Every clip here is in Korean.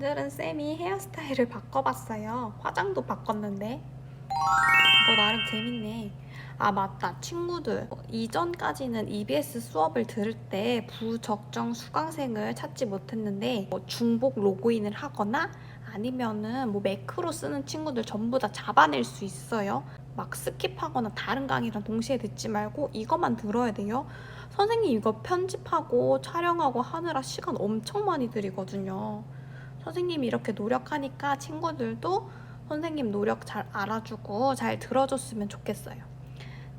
오늘은 쌤이 헤어스타일을 바꿔봤어요. 화장도 바꿨는데 뭐 나름 재밌네. 아 맞다 친구들, 이전까지는 EBS 수업을 들을 때 부적정 수강생을 찾지 못했는데 중복 로그인을 하거나 아니면은 매크로 쓰는 친구들 전부 다 잡아낼 수 있어요. 막 스킵하거나 다른 강의랑 동시에 듣지 말고 이것만 들어야 돼요. 선생님 이거 편집하고 촬영하고 하느라 시간 엄청 많이 들이거든요. 선생님이 이렇게 노력하니까 친구들도 선생님 노력 잘 알아주고 잘 들어줬으면 좋겠어요.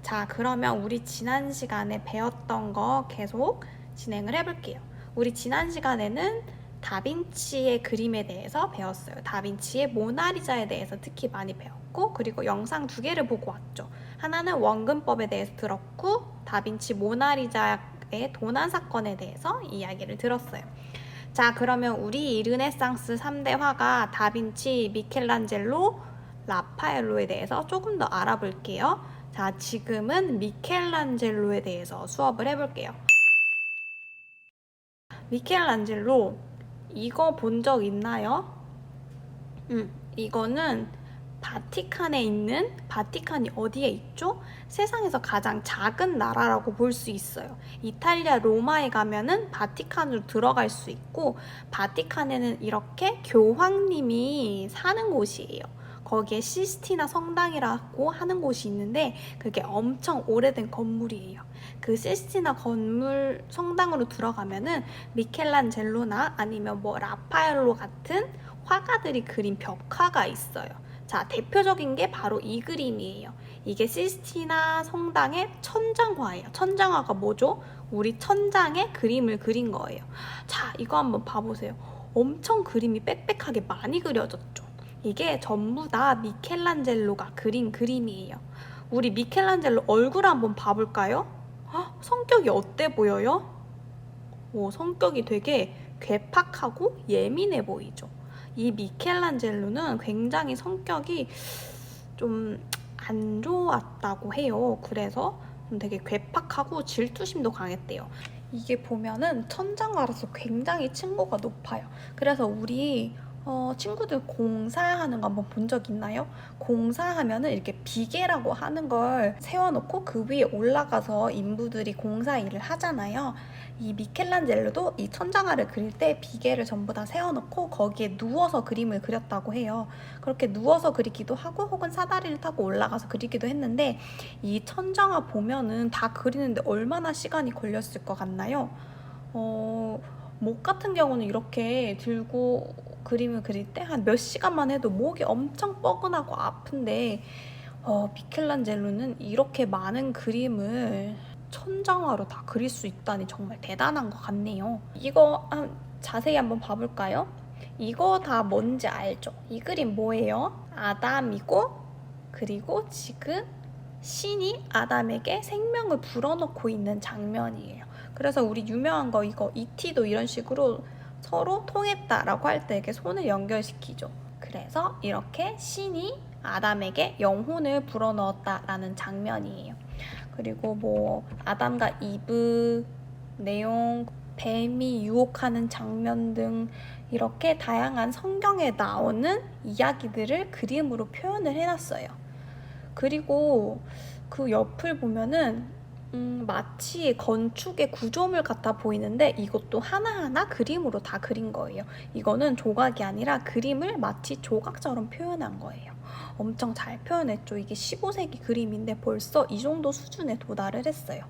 자, 그러면 우리 지난 시간에 배웠던 거 계속 진행을 해볼게요. 우리 지난 시간에는 다빈치의 그림에 대해서 배웠어요. 다빈치의 모나리자에 대해서 특히 많이 배웠고, 그리고 영상 2개를 보고 왔죠. 하나는 원근법에 대해서 들었고, 다빈치 모나리자의 도난 사건에 대해서 이야기를 들었어요. 자, 그러면 우리 르네상스 3대 화가 다빈치, 미켈란젤로, 라파엘로에 대해서 조금 더 알아볼게요. 자, 지금은 미켈란젤로에 대해서 수업을 해볼게요. 미켈란젤로, 이거 본 적 있나요? 이거는 바티칸에 있는, 바티칸이 어디에 있죠? 세상에서 가장 작은 나라라고 볼 수 있어요. 이탈리아 로마에 가면은 바티칸으로 들어갈 수 있고, 바티칸에는 이렇게 교황님이 사는 곳이에요. 거기에 시스티나 성당이라고 하는 곳이 있는데 그게 엄청 오래된 건물이에요. 그 시스티나 건물 성당으로 들어가면은 미켈란젤로나 아니면 라파엘로 같은 화가들이 그린 벽화가 있어요. 자, 대표적인 게 바로 이 그림이에요. 이게 시스티나 성당의 천장화예요. 천장화가 뭐죠? 우리 천장에 그림을 그린 거예요. 자, 이거 한번 봐보세요. 엄청 그림이 빽빽하게 많이 그려졌죠. 이게 전부 다 미켈란젤로가 그린 그림이에요. 우리 미켈란젤로 얼굴 한번 봐볼까요? 성격이 어때 보여요? 성격이 되게 괴팍하고 예민해 보이죠. 이 미켈란젤로는 굉장히 성격이 좀 안 좋았다고 해요. 그래서 좀 되게 괴팍하고 질투심도 강했대요. 이게 보면은 천장화라서 굉장히 층고가 높아요. 그래서 우리 친구들 공사하는 거 한번 본 적 있나요? 공사하면은 이렇게 비계라고 하는 걸 세워놓고 그 위에 올라가서 인부들이 공사 일을 하잖아요. 이 미켈란젤로도 이 천장화를 그릴 때 비계를 전부 다 세워놓고 거기에 누워서 그림을 그렸다고 해요. 그렇게 누워서 그리기도 하고 혹은 사다리를 타고 올라가서 그리기도 했는데 이 천장화 보면은 다 그리는데 얼마나 시간이 걸렸을 것 같나요? 목 같은 경우는 이렇게 들고 그림을 그릴 때 한 몇 시간만 해도 목이 엄청 뻐근하고 아픈데 미켈란젤로는 이렇게 많은 그림을 천장화로 다 그릴 수 있다니 정말 대단한 것 같네요. 이거 자세히 한번 봐볼까요? 이거 다 뭔지 알죠? 이 그림 뭐예요? 아담이고 그리고 지금 신이 아담에게 생명을 불어넣고 있는 장면이에요. 그래서 우리 유명한 거 이거 이티도 이런 식으로 서로 통했다라고 할 때 이렇게 손을 연결시키죠. 그래서 이렇게 신이 아담에게 영혼을 불어넣었다라는 장면이에요. 그리고 아담과 이브 내용, 뱀이 유혹하는 장면 등 이렇게 다양한 성경에 나오는 이야기들을 그림으로 표현을 해놨어요. 그리고 그 옆을 보면은 마치 건축의 구조물 같아 보이는데 이것도 하나하나 그림으로 다 그린 거예요. 이거는 조각이 아니라 그림을 마치 조각처럼 표현한 거예요. 엄청 잘 표현했죠. 이게 15세기 그림인데 벌써 이 정도 수준에 도달을 했어요.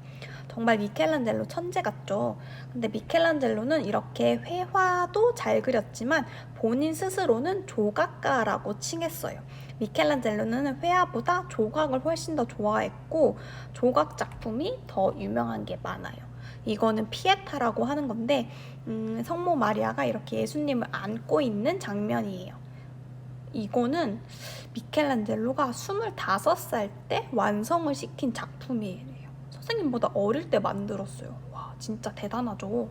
정말 미켈란젤로 천재 같죠. 근데 미켈란젤로는 이렇게 회화도 잘 그렸지만 본인 스스로는 조각가라고 칭했어요. 미켈란젤로는 회화보다 조각을 훨씬 더 좋아했고 조각 작품이 더 유명한 게 많아요. 이거는 피에타라고 하는 건데 성모 마리아가 이렇게 예수님을 안고 있는 장면이에요. 이거는 미켈란젤로가 25살 때 완성을 시킨 작품이에요. 선생님보다 어릴 때 만들었어요. 와, 진짜 대단하죠.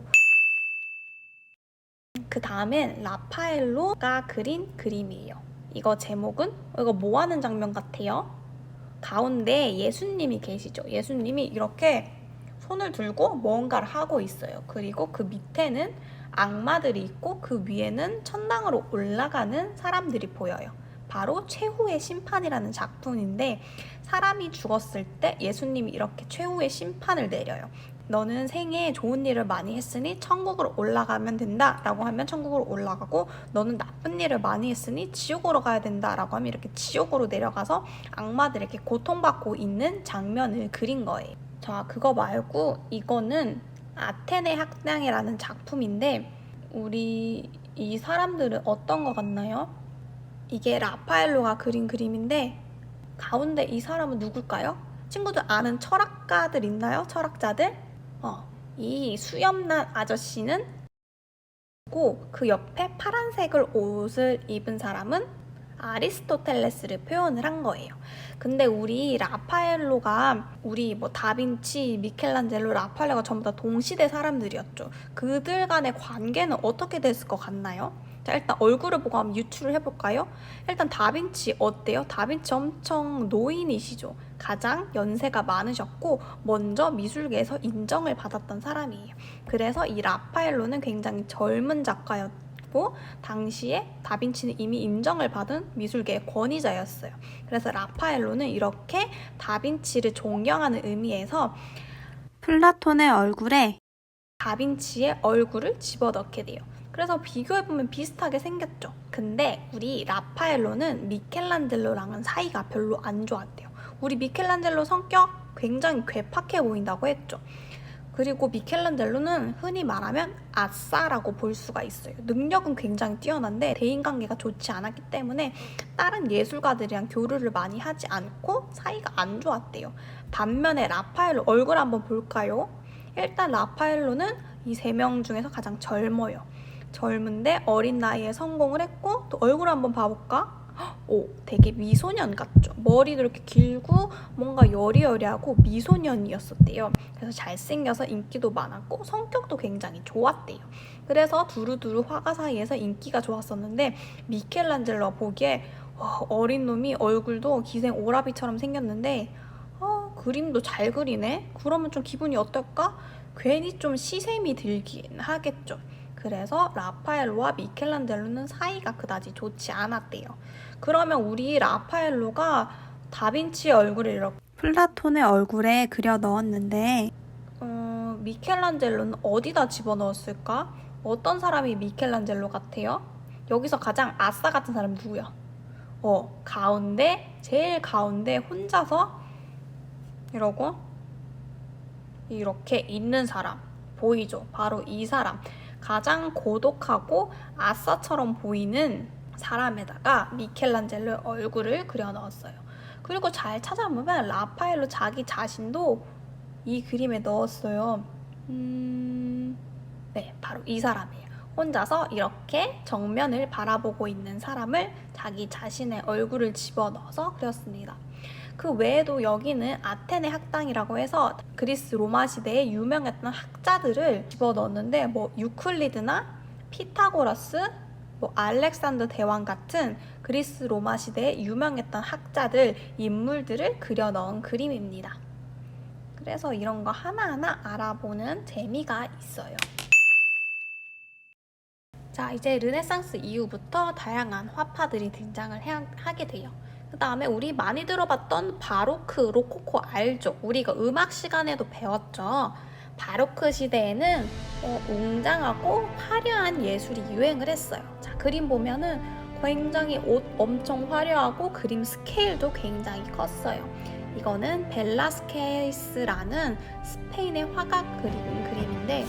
그 다음엔 라파엘로가 그린 그림이에요. 이거 제목은 이거 뭐 하는 장면 같아요? 가운데 예수님이 계시죠. 예수님이 이렇게 손을 들고 뭔가를 하고 있어요. 그리고 그 밑에는 악마들이 있고 그 위에는 천당으로 올라가는 사람들이 보여요. 바로 최후의 심판이라는 작품인데 사람이 죽었을 때 예수님이 이렇게 최후의 심판을 내려요. 너는 생에 좋은 일을 많이 했으니 천국으로 올라가면 된다 라고 하면 천국으로 올라가고, 너는 나쁜 일을 많이 했으니 지옥으로 가야 된다 라고 하면 이렇게 지옥으로 내려가서 악마들에게 고통받고 있는 장면을 그린 거예요. 자, 그거 말고 이거는 아테네 학당이라는 작품인데 우리 이 사람들은 어떤 거 같나요? 이게 라파엘로가 그린 그림인데 가운데 이 사람은 누굴까요? 친구들 아는 철학가들 있나요? 철학자들? 이 수염난 아저씨는 그 옆에 파란색을 옷을 입은 사람은 아리스토텔레스를 표현을 한 거예요. 근데 우리 라파엘로가 우리 뭐 다빈치, 미켈란젤로, 라파엘로가 전부 다 동시대 사람들이었죠. 그들 간의 관계는 어떻게 됐을 것 같나요? 자, 일단 얼굴을 보고 한번 유추를 해볼까요? 일단 다빈치 어때요? 다빈치 엄청 노인이시죠. 가장 연세가 많으셨고 먼저 미술계에서 인정을 받았던 사람이에요. 그래서 이 라파엘로는 굉장히 젊은 작가였고 당시에 다빈치는 이미 인정을 받은 미술계의 권위자였어요. 그래서 라파엘로는 이렇게 다빈치를 존경하는 의미에서 플라톤의 얼굴에 다빈치의 얼굴을 집어넣게 돼요. 그래서 비교해보면 비슷하게 생겼죠. 근데 우리 라파엘로는 미켈란젤로랑은 사이가 별로 안 좋았대요. 우리 미켈란젤로 성격 굉장히 괴팍해 보인다고 했죠. 그리고 미켈란젤로는 흔히 말하면 아싸라고 볼 수가 있어요. 능력은 굉장히 뛰어난데 대인관계가 좋지 않았기 때문에 다른 예술가들이랑 교류를 많이 하지 않고 사이가 안 좋았대요. 반면에 라파엘로 얼굴 한번 볼까요? 일단 라파엘로는 이 세 명 중에서 가장 젊어요. 젊은데 어린 나이에 성공을 했고, 또 얼굴 한번 봐볼까? 오, 되게 미소년 같죠? 머리도 이렇게 길고 뭔가 여리여리하고 미소년이었었대요. 그래서 잘생겨서 인기도 많았고 성격도 굉장히 좋았대요. 그래서 두루두루 화가 사이에서 인기가 좋았었는데 미켈란젤로가 보기에 어린 놈이 얼굴도 기생 오라비처럼 생겼는데 그림도 잘 그리네? 그러면 좀 기분이 어떨까? 괜히 좀 시샘이 들긴 하겠죠. 그래서 라파엘로와 미켈란젤로는 사이가 그다지 좋지 않았대요. 그러면 우리 라파엘로가 다빈치의 얼굴을 이렇게 플라톤의 얼굴에 그려 넣었는데 미켈란젤로는 어디다 집어넣었을까? 어떤 사람이 미켈란젤로 같아요? 여기서 가장 아싸 같은 사람 누구야? 가운데, 제일 가운데 혼자서 이렇게 있는 사람 보이죠? 바로 이 사람. 가장 고독하고 아싸처럼 보이는 사람에다가 미켈란젤로의 얼굴을 그려 넣었어요. 그리고 잘 찾아보면 라파엘로 자기 자신도 이 그림에 넣었어요. 네, 바로 이 사람이에요. 혼자서 이렇게 정면을 바라보고 있는 사람을 자기 자신의 얼굴을 집어넣어서 그렸습니다. 그 외에도 여기는 아테네 학당이라고 해서 그리스 로마 시대에 유명했던 학자들을 집어넣었는데 뭐 유클리드나 피타고라스, 뭐 알렉산더 대왕 같은 그리스 로마 시대에 유명했던 학자들, 인물들을 그려 넣은 그림입니다. 그래서 이런 거 하나하나 알아보는 재미가 있어요. 자, 이제 르네상스 이후부터 다양한 화파들이 등장을 하게 돼요. 그 다음에 우리 많이 들어봤던 바로크, 로코코 알죠? 우리가 음악 시간에도 배웠죠? 바로크 시대에는 웅장하고 화려한 예술이 유행을 했어요. 자, 그림 보면은 굉장히 옷 엄청 화려하고 그림 스케일도 굉장히 컸어요. 이거는 벨라스케스라는 스페인의 화가 그린 그림인데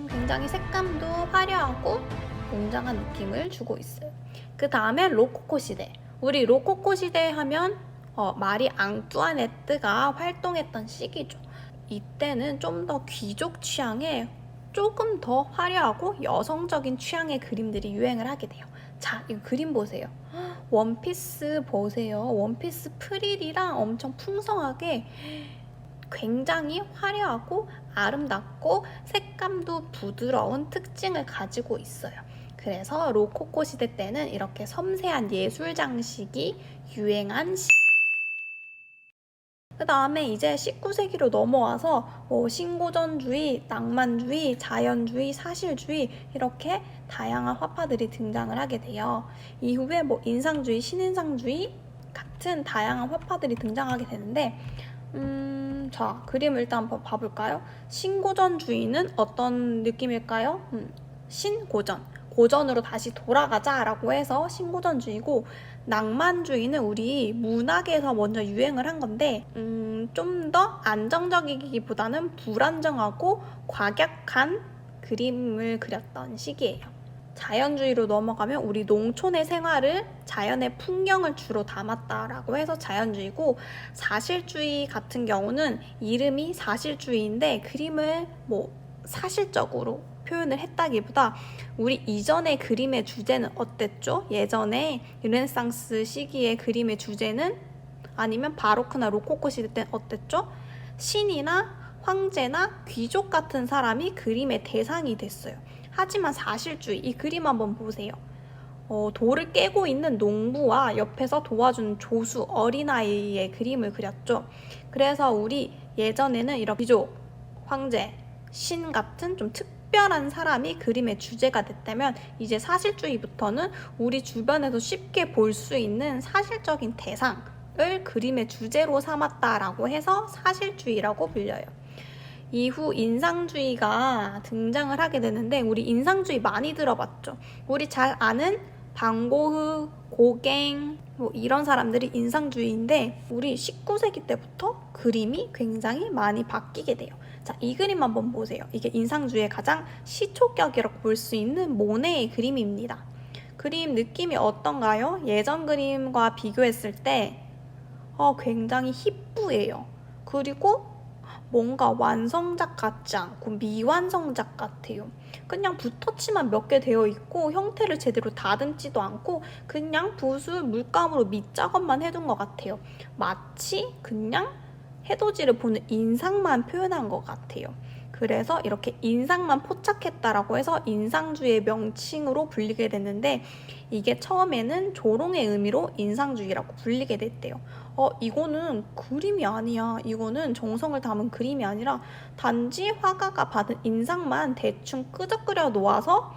굉장히 색감도 화려하고 웅장한 느낌을 주고 있어요. 그 다음에 로코코 시대. 우리 로코코 시대 하면 마리 앙뚜아네트가 활동했던 시기죠. 이때는 좀 더 귀족 취향의 조금 더 화려하고 여성적인 취향의 그림들이 유행을 하게 돼요. 자, 이 그림 보세요. 원피스 보세요. 원피스 프릴이랑 엄청 풍성하게 굉장히 화려하고 아름답고 색감도 부드러운 특징을 가지고 있어요. 그래서 로코코 시대 때는 이렇게 섬세한 예술 장식이 유행한 그 다음에 이제 19세기로 넘어와서 신고전주의, 낭만주의, 자연주의, 사실주의 이렇게 다양한 화파들이 등장을 하게 돼요. 이후에 인상주의, 신인상주의 같은 다양한 화파들이 등장하게 되는데 자, 그림을 일단 한번 봐볼까요? 신고전주의는 어떤 느낌일까요? 신고전. 고전으로 다시 돌아가자라고 해서 신고전주의고, 낭만주의는 우리 문학에서 먼저 유행을 한 건데 좀 더 안정적이기보다는 불안정하고 과격한 그림을 그렸던 시기예요. 자연주의로 넘어가면 우리 농촌의 생활을, 자연의 풍경을 주로 담았다라고 해서 자연주의고, 사실주의 같은 경우는 이름이 사실주의인데 그림을 사실적으로 표현을 했다기보다 우리 이전의 그림의 주제는 어땠죠? 예전에 르네상스 시기의 그림의 주제는, 아니면 바로크나 로코코 시대 때는 어땠죠? 신이나 황제나 귀족 같은 사람이 그림의 대상이 됐어요. 하지만 사실주의, 이 그림 한번 보세요. 돌을 깨고 있는 농부와 옆에서 도와주는 조수, 어린아이의 그림을 그렸죠. 그래서 우리 예전에는 이렇게 귀족, 황제, 신 같은 좀 특별한 사람이 그림의 주제가 됐다면, 이제 사실주의부터는 우리 주변에서 쉽게 볼 수 있는 사실적인 대상을 그림의 주제로 삼았다라고 해서 사실주의라고 불려요. 이후 인상주의가 등장을 하게 되는데, 우리 인상주의 많이 들어봤죠? 우리 잘 아는 방고흐, 고갱 이런 사람들이 인상주의인데, 우리 19세기 때부터 그림이 굉장히 많이 바뀌게 돼요. 자, 이 그림 한번 보세요. 이게 인상주의의 가장 시초격이라고 볼 수 있는 모네의 그림입니다. 그림 느낌이 어떤가요? 예전 그림과 비교했을 때 굉장히 희뿌예요. 그리고 뭔가 완성작 같지 않고 미완성작 같아요. 그냥 붓터치만 몇 개 되어 있고 형태를 제대로 다듬지도 않고 그냥 붓을 물감으로 밑작업만 해둔 것 같아요. 마치 그냥 해돋이를 보는 인상만 표현한 것 같아요. 그래서 이렇게 인상만 포착했다라고 해서 인상주의의 명칭으로 불리게 됐는데, 이게 처음에는 조롱의 의미로 인상주의라고 불리게 됐대요. 이거는 그림이 아니야. 이거는 정성을 담은 그림이 아니라 단지 화가가 받은 인상만 대충 끄적거려 놓아서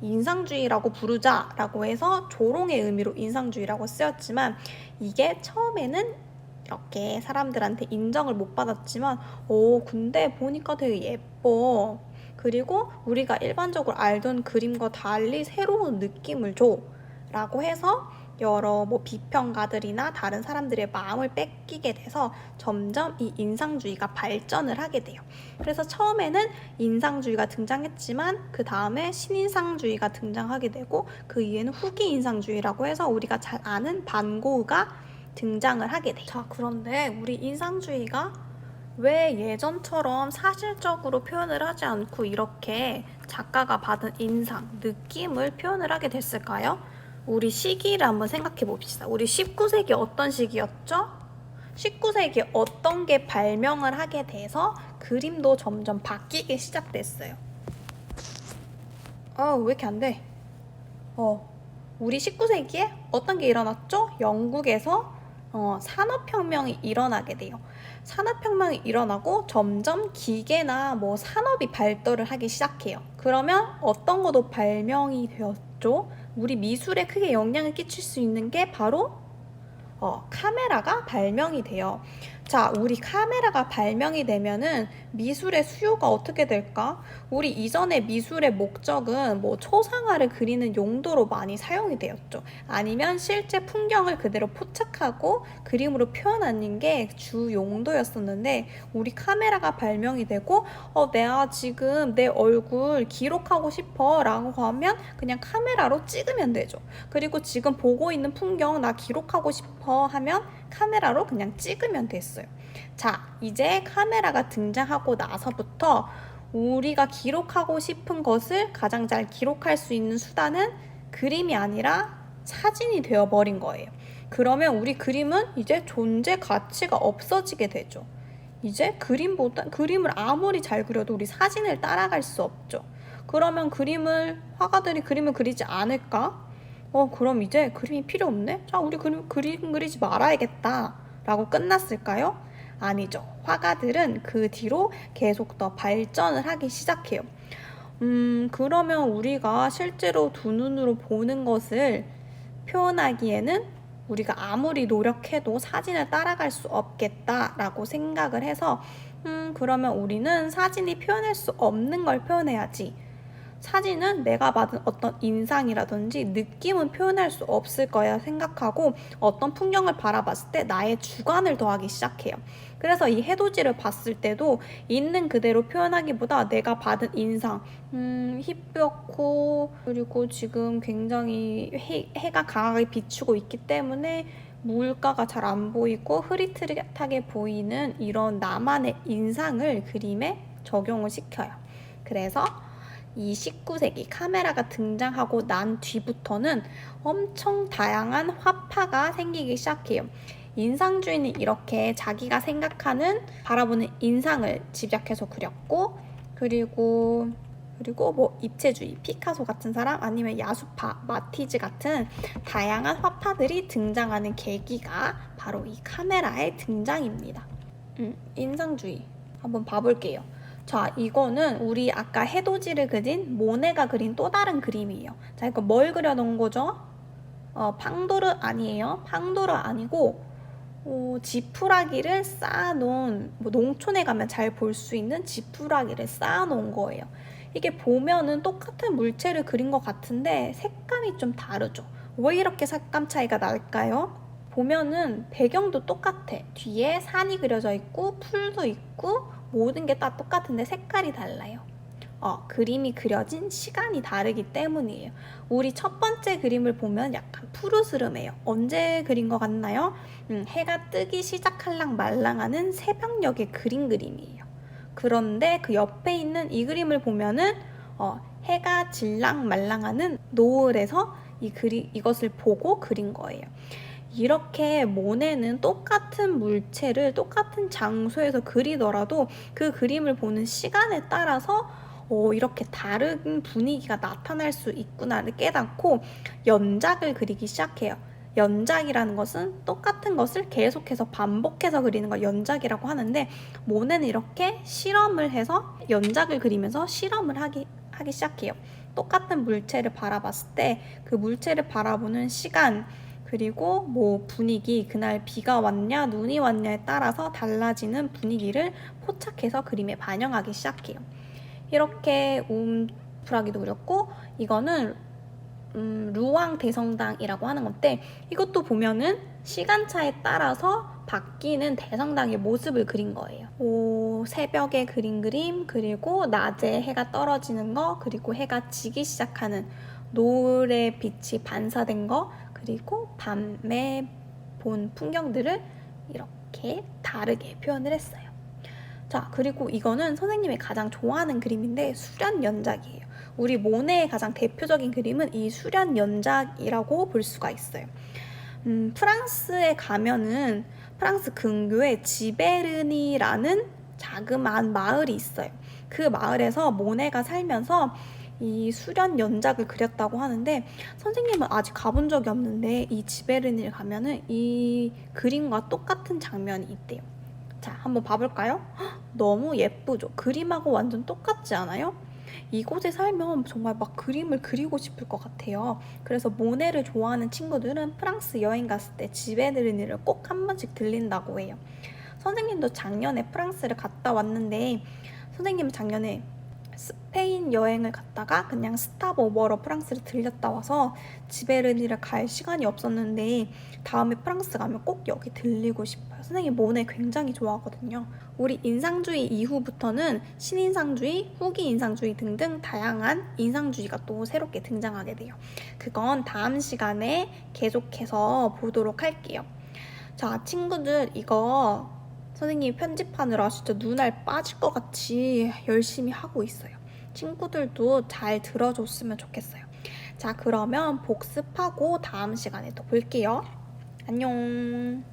인상주의라고 부르자라고 해서 조롱의 의미로 인상주의라고 쓰였지만, 이게 처음에는 이렇게 사람들한테 인정을 못 받았지만 근데 보니까 되게 예뻐. 그리고 우리가 일반적으로 알던 그림과 달리 새로운 느낌을 줘 라고 해서 여러 비평가들이나 다른 사람들의 마음을 뺏기게 돼서 점점 이 인상주의가 발전을 하게 돼요. 그래서 처음에는 인상주의가 등장했지만 그 다음에 신인상주의가 등장하게 되고, 그 이후에는 후기 인상주의라고 해서 우리가 잘 아는 반고흐가 등장을 하게 돼요. 자, 그런데 우리 인상주의가 왜 예전처럼 사실적으로 표현을 하지 않고 이렇게 작가가 받은 인상, 느낌을 표현을 하게 됐을까요? 우리 시기를 한번 생각해 봅시다. 우리 19세기 어떤 시기였죠? 19세기 어떤 게 발명을 하게 돼서 그림도 점점 바뀌기 시작됐어요. 왜 이렇게 안 돼? 우리 19세기에 어떤 게 일어났죠? 영국에서 산업혁명이 일어나게 돼요. 산업혁명이 일어나고 점점 기계나 산업이 발달을 하기 시작해요. 그러면 어떤 것도 발명이 되었죠? 우리 미술에 크게 영향을 끼칠 수 있는 게 바로 카메라가 발명이 돼요. 자, 우리 카메라가 발명이 되면은 미술의 수요가 어떻게 될까? 우리 이전에 미술의 목적은 초상화를 그리는 용도로 많이 사용이 되었죠. 아니면 실제 풍경을 그대로 포착하고 그림으로 표현하는 게 주 용도였었는데, 우리 카메라가 발명이 되고 내가 지금 내 얼굴 기록하고 싶어 라고 하면 그냥 카메라로 찍으면 되죠. 그리고 지금 보고 있는 풍경 나 기록하고 싶어 하면 카메라로 그냥 찍으면 됐어요. 자, 이제 카메라가 등장하고 나서부터 우리가 기록하고 싶은 것을 가장 잘 기록할 수 있는 수단은 그림이 아니라 사진이 되어버린 거예요. 그러면 우리 그림은 이제 존재 가치가 없어지게 되죠. 이제 그림을 아무리 잘 그려도 우리 사진을 따라갈 수 없죠. 그러면 화가들이 그림을 그리지 않을까? 그럼 이제 그림이 필요 없네? 자, 우리 그림 그리지 말아야겠다 라고 끝났을까요? 아니죠. 화가들은 그 뒤로 계속 더 발전을 하기 시작해요. 그러면 우리가 실제로 두 눈으로 보는 것을 표현하기에는 우리가 아무리 노력해도 사진을 따라갈 수 없겠다라고 생각을 해서 그러면 우리는 사진이 표현할 수 없는 걸 표현해야지. 사진은 내가 받은 어떤 인상이라든지 느낌은 표현할 수 없을 거야 생각하고 어떤 풍경을 바라봤을 때 나의 주관을 더하기 시작해요. 그래서 이 해돋이를 봤을 때도 있는 그대로 표현하기보다 내가 받은 인상, 희뿌옇고 그리고 지금 굉장히 해가 강하게 비추고 있기 때문에 물가가 잘 안 보이고 흐릿흐릿하게 보이는 이런 나만의 인상을 그림에 적용을 시켜요. 그래서 이 19세기 카메라가 등장하고 난 뒤부터는 엄청 다양한 화파가 생기기 시작해요. 인상주의는 이렇게 자기가 생각하는 바라보는 인상을 집약해서 그렸고 그리고 뭐 입체주의, 피카소 같은 사람 아니면 야수파, 마티즈 같은 다양한 화파들이 등장하는 계기가 바로 이 카메라의 등장입니다. 인상주의 한번 봐볼게요. 자, 이거는 우리 아까 해돋이를 그린 모네가 그린 또 다른 그림이에요. 자, 이거 뭘 그려놓은 거죠? 팡도르 아니에요. 팡도르 아니고 지푸라기를 쌓아놓은, 뭐 농촌에 가면 잘 볼 수 있는 지푸라기를 쌓아놓은 거예요. 이게 보면은 똑같은 물체를 그린 것 같은데 색감이 좀 다르죠. 왜 이렇게 색감 차이가 날까요? 보면은 배경도 똑같아. 뒤에 산이 그려져 있고 풀도 있고 모든 게 다 똑같은데 색깔이 달라요. 그림이 그려진 시간이 다르기 때문이에요. 우리 첫 번째 그림을 보면 약간 푸르스름해요. 언제 그린 것 같나요? 해가 뜨기 시작할랑 말랑하는 새벽녘에 그린 그림이에요. 그런데 그 옆에 있는 이 그림을 보면은 해가 질랑 말랑하는 노을에서 이것을 보고 그린 거예요. 이렇게 모네는 똑같은 물체를 똑같은 장소에서 그리더라도 그 그림을 보는 시간에 따라서 이렇게 다른 분위기가 나타날 수 있구나를 깨닫고 연작을 그리기 시작해요. 연작이라는 것은 똑같은 것을 계속해서 반복해서 그리는 걸 연작이라고 하는데 모네는 이렇게 실험을 해서 연작을 그리면서 실험을 하기 시작해요. 똑같은 물체를 바라봤을 때 그 물체를 바라보는 시간 그리고 뭐 분위기, 그날 비가 왔냐 눈이 왔냐에 따라서 달라지는 분위기를 포착해서 그림에 반영하기 시작해요. 이렇게 푸라기도 그렸고 이거는 루앙 대성당이라고 하는 건데 이것도 보면은 시간차에 따라서 바뀌는 대성당의 모습을 그린 거예요. 새벽에 그린 그림, 그리고 낮에 해가 떨어지는 거, 그리고 해가 지기 시작하는 노을의 빛이 반사된 거, 그리고 밤에 본 풍경들을 이렇게 다르게 표현을 했어요. 자, 그리고 이거는 선생님이 가장 좋아하는 그림인데 수련연작이에요. 우리 모네의 가장 대표적인 그림은 이 수련연작이라고 볼 수가 있어요. 프랑스에 가면은 프랑스 근교에 지베르니라는 자그마한 마을이 있어요. 그 마을에서 모네가 살면서 이 수련 연작을 그렸다고 하는데 선생님은 아직 가본 적이 없는데 이 지베르니를 가면은 이 그림과 똑같은 장면이 있대요. 자, 한번 봐볼까요? 너무 예쁘죠? 그림하고 완전 똑같지 않아요? 이곳에 살면 정말 막 그림을 그리고 싶을 것 같아요. 그래서 모네를 좋아하는 친구들은 프랑스 여행 갔을 때 지베르니를 꼭 한 번씩 들린다고 해요. 선생님도 작년에 프랑스를 갔다 왔는데 선생님은 작년에 스페인 여행을 갔다가 그냥 스탑오버로 프랑스를 들렸다 와서 지베르니를 갈 시간이 없었는데 다음에 프랑스 가면 꼭 여기 들리고 싶어요. 선생님 모네 굉장히 좋아하거든요. 우리 인상주의 이후부터는 신인상주의, 후기 인상주의 등등 다양한 인상주의가 또 새롭게 등장하게 돼요. 그건 다음 시간에 계속해서 보도록 할게요. 자, 친구들 이거 선생님이 편집하느라 진짜 눈알 빠질 것 같이 열심히 하고 있어요. 친구들도 잘 들어줬으면 좋겠어요. 자, 그러면 복습하고 다음 시간에 또 볼게요. 안녕.